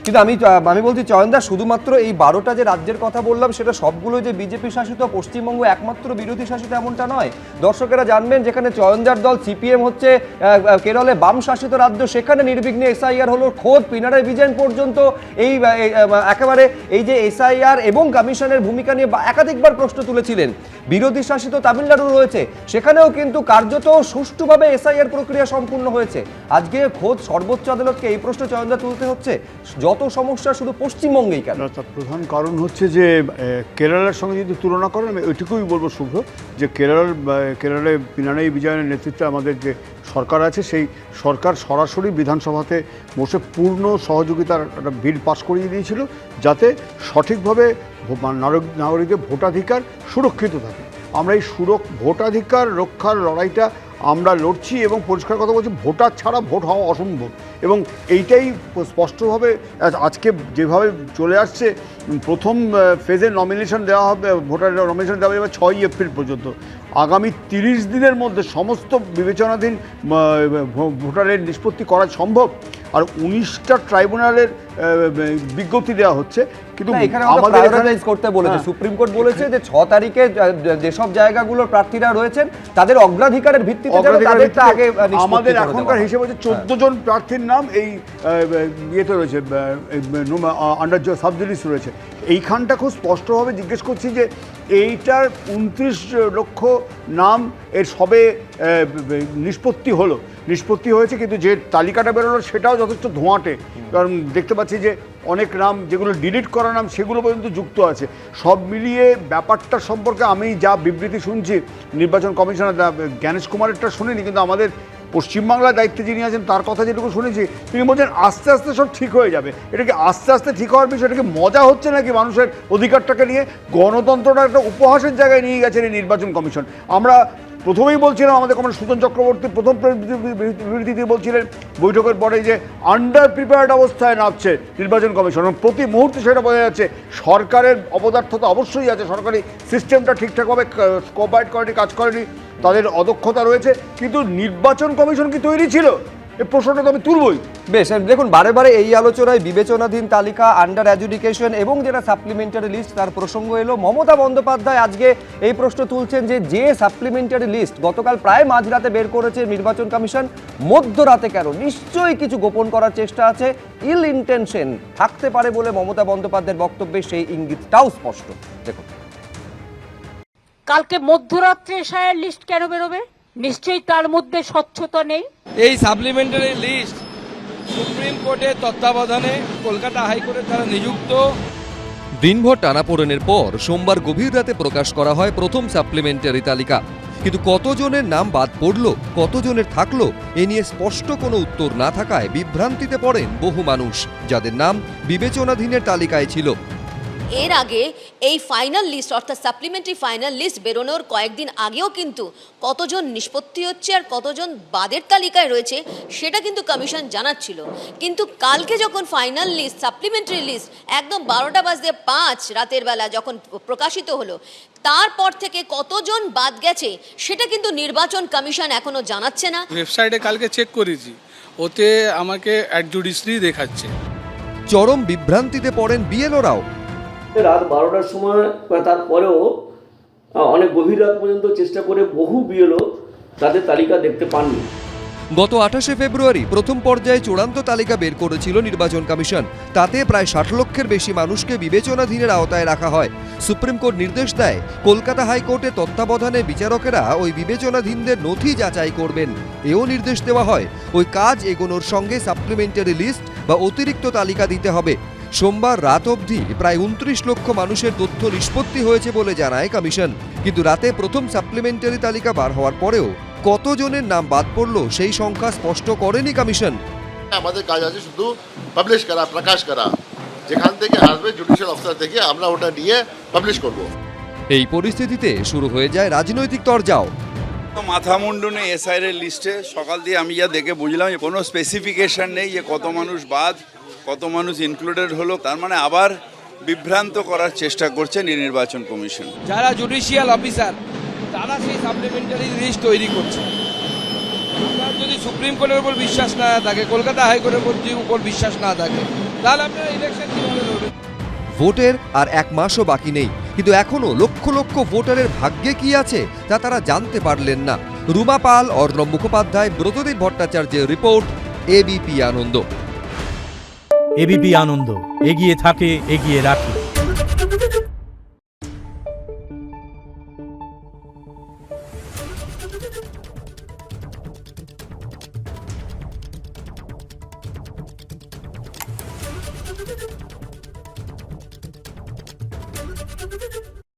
কিন্তু আমি বলছি চয়নদা, শুধুমাত্র এই 12টা যে রাজ্যের কথা বললাম সেটা সবগুলো যে বিজেপি শাসিত, পশ্চিমবঙ্গ একমাত্র বিরোধী শাসিত এমনটা নয়। দর্শকেরা জানবেন যেখানে চয়নদার দল সিপিএম হচ্ছে কেরলে বাম শাসিত রাজ্য, সেখানে নির্বিঘ্নে এসআইআর হলো। খোদ পিনারাই বিজয়ন পর্যন্ত এই একেবারে এই যে এসআইআর এবং কমিশনের ভূমিকা নিয়ে একাধিকবার প্রশ্ন তুলেছিলেন। বিরোধী শাসিত তামিলনাড়ু রয়েছে, সেখানেও কিন্তু কার্যত সুষ্ঠুভাবে এসআইআর প্রক্রিয়া সম্পূর্ণ হয়েছে। আজকে খোদ সর্বোচ্চ আদালতকে এই প্রশ্ন চয়নদা তুলতে হচ্ছে, যত সমস্যা শুধু পশ্চিমবঙ্গেই কেন? তার প্রধান কারণ হচ্ছে যে কেরালার সঙ্গে যদি তুলনা করেন, আমি ওইটুকুই বলবো শুভ্র, যে কেরলে পিনারাই বিজয়নের নেতৃত্বে আমাদের যে সরকার আছে, সেই সরকার সরাসরি বিধানসভাতে বসে পূর্ণ সহযোগিতার একটা বিল পাস করিয়ে দিয়েছিল, যাতে সঠিকভাবে নাগরিকের ভোটাধিকার সুরক্ষিত থাকে। আমরা এই ভোটাধিকার রক্ষার লড়াইটা আমরা লড়ছি এবং পরিষ্কার কথা বলছি, ভোটার ছাড়া ভোট হওয়া অসম্ভব। এবং এইটাই স্পষ্টভাবে আজকে যেভাবে চলে আসছে, প্রথম ফেজে নমিনেশন দেওয়া হবে, ভোটার নমিনেশন দেওয়া যাবে 6ই এপ্রিল পর্যন্ত। আগামী 30 দিনের মধ্যে সমস্ত বিবেচনাধীন ভোটারের নিষ্পত্তি করা সম্ভব। আর 19টা ট্রাইব্যুনালের বিজ্ঞপ্তি দেওয়া হচ্ছে, কিন্তু আমাদের প্রায়োরিটাইজ করতে বলেছে সুপ্রিম কোর্ট, বলেছে যে 6 তারিখে যেসব জায়গাগুলোর প্রার্থীরা রয়েছেন তাদের অগ্রাধিকারের ভিত্তিতে আগে। আমাদের এখনকার হিসেবে হচ্ছে 14 জন প্রার্থীর নাম এই ইয়েতে রয়েছে, আন্ডার সাব জুডিস রয়েছে। এইখানটা খুব স্পষ্টভাবে জিজ্ঞেস করছি যে এইটার 29 লক্ষ নাম এর সবে নিষ্পত্তি হয়েছে, কিন্তু যে তালিকাটা বেরোলো সেটাও যথেষ্ট ধোঁয়াটে। কারণ দেখতে পাচ্ছি যে অনেক নাম যেগুলো ডিলিট করা নাম সেগুলো পর্যন্ত যুক্ত আছে। সব মিলিয়ে ব্যাপারটা সম্পর্কে আমি যা বিবৃতি শুনছি, নির্বাচন কমিশনার জ্ঞানেশ কুমারেরটা শুনিনি, কিন্তু আমাদের পশ্চিমবাংলার দায়িত্বে যিনি আছেন তার কথা যেটুকু শুনেছি, তিনি বলছেন আস্তে আস্তে সব ঠিক হয়ে যাবে। এটা কি আস্তে আস্তে ঠিক হওয়ার বিষয়? এটা কি মজা হচ্ছে নাকি মানুষের অধিকারটাকে নিয়ে? গণতন্ত্রটা একটা উপহাসের জায়গায় নিয়ে গেছেন এই নির্বাচন কমিশন। আমরা প্রথমেই বলছিলাম, আমাদের কমরেড সুজন চক্রবর্তী প্রথম বিবৃতিতে বলছিলেন বৈঠকের পরে যে আন্ডার প্রিপেয়ার্ড অবস্থায় নামছে নির্বাচন কমিশন। প্রতি মুহূর্তে সেটা বোঝা যাচ্ছে সরকারের অপদার্থতা অবশ্যই আছে, সরকারি সিস্টেমটা ঠিকঠাকভাবে কোঅপারেট করেনি, কাজ করেনি, তাদের অদক্ষতা রয়েছে, কিন্তু নির্বাচন কমিশন কি তৈরি ছিল? এই প্রশ্নটা তো আমি তুলবই। বেশ, দেখুন বারে বারে এই আলোচনায় বিবেচনাধীন তালিকা, আন্ডার অ্যাডজুডিকেশন এবং যেটা সাপ্লিমেন্টারি লিস্ট তার প্রসঙ্গ এলো। মমতা বন্দ্যোপাধ্যায় আজকে এই প্রশ্ন তুলছেন যে সাপ্লিমেন্টারি লিস্ট গতকাল প্রায় মাঝরাতে বের করেছে নির্বাচন কমিশন, মধ্যরাতে কেন? নিশ্চয়ই কিছু গোপন করার চেষ্টা আছে, ইল ইন্টেনশন থাকতে পারে বলে মমতা বন্দ্যোপাধ্যায়ের বক্তব্যে সেই ইঙ্গিতটাও স্পষ্ট। দেখুন, কালকে মধ্যরাত্রে এসআইআর লিস্ট কেন বেরোবে? নিশ্চয়ই তার মধ্যে স্বচ্ছতা নেই। এই সাপ্লিমেন্টারি লিস্ট সুপ্রিম কোর্টের তত্ত্বাবধানে কলকাতা হাইকোর্টের দ্বারা নিযুক্ত। দিনভর টানাপোড়েনের পর সোমবার গভীর রাতে প্রকাশ করা হয় প্রথম সাপ্লিমেন্টারি তালিকা। কিন্তু কতজনের নাম বাদ পড়ল, কতজনের থাকলো, এ নিয়ে স্পষ্ট কোনো উত্তর না থাকায় বিভ্রান্তিতে পড়েন বহু মানুষ, যাদের নাম বিবেচনাধীনের তালিকায় ছিল। এর আগে এই ফাইনাল লিস্ট অর্থাৎ সাপ্লিমেন্টারি ফাইনাল লিস্ট বেরোনোর কয়েকদিন আগেও কিন্তু কতজন নিষ্পত্তি হচ্ছে আর কতজন বাদের তালিকায় রয়েছে সেটা কিন্তু কমিশন জানাচ্ছিল। কিন্তু কালকে যখন ফাইনাল লিস্ট সাপ্লিমেন্টারি লিস্ট একদম 12:05 রাতের বেলা যখন প্রকাশিত হলো, তারপর থেকে কতজন বাদ গেছে সেটা কিন্তু নির্বাচন কমিশন এখনো জানাচ্ছে না। ওয়েবসাইটে কালকে চেক করেছি, ওতে আমাকে অ্যাডজুডিশরি দেখাচ্ছে। চরম বিভ্রান্তিতে পড়েন বিএলওরাও। রাত 12টার সময় তারপরেও অনেক গভীর রাত পর্যন্ত চেষ্টা করে বহু বিএলও তাদের তালিকা দেখতে পাননি। গত 28শে ফেব্রুয়ারি প্রথম পর্যায়ে চূড়ান্ত তালিকা বের করেছিল নির্বাচন কমিশন। তাতে প্রায় 60 লক্ষের বেশি মানুষকে বিবেচনাধীনের আওতায় রাখা হয়। সুপ্রিম কোর্ট নির্দেশ দেয় কলকাতা হাইকোর্টের তত্ত্বাবধানে বিচারকেরা ওই বিবেচনাধীনদের নথি যাচাই করবেন। এও নির্দেশ দেওয়া হয় ওই কাজ এগোনোর সঙ্গে সাপ্লিমেন্টারি লিস্ট বা অতিরিক্ত তালিকা দিতে হবে। সোমবার রাত অবধি প্রায় 29 লক্ষ মানুষের তথ্য নিষ্পত্তি হয়েছে বলে জানায় কমিশন। কিন্তু রাতে প্রথম সাপ্লিমেন্টারি তালিকা বার হওয়ার পরেও কতজনের নাম বাদ পড়ল সেই সংখ্যা স্পষ্ট করেনি কমিশন। আমাদের কাজ আছে শুধু পাবলিশ করা, প্রকাশ করা, যেখান থেকে আসবে জুডিশিয়াল অফিসার থেকে আমরা ওটা নিয়ে পাবলিশ করব। এই পরিস্থিতিতে শুরু হয়ে যায় রাজনৈতিক তরজাও। মাথা মুন্ডনে এসআইআর লিস্টে সকাল দিয়ে আমি যা দেখে বুঝলাম কোনো স্পেসিফিকেশন নেই যে কত মানুষ বাদ, কত মানুষ ইনক্লুডেড হলো। তার মানে আবার বিভ্রান্ত করার চেষ্টা করছেন নির্বাচন কমিশন। যারা জুডিশিয়াল অফিসার তারা সেই সাপ্লিমেন্টারি লিস্ট তৈরি করছে। যদি সুপ্রিম কোর্টের উপর বিশ্বাস না থাকে, কলকাতা হাইকোর্টের উপর বিশ্বাস না থাকে, তাহলে আপনারা ইলেকশন কিভাবে লড়বেন? ভোটের আর 1 মাসও বাকি নেই, কিন্তু এখনো লক্ষ লক্ষ ভোটারের ভাগ্যে কি আছে তা তারা জানতে পারলেন না। রুমা পাল, অর্ণব মুখোপাধ্যায়, ব্রতদীপ ভট্টাচার্যের রিপোর্ট, এবিপি আনন্দ। এবিপি আনন্দ, এগিয়ে থাকে, এগিয়ে রাখে।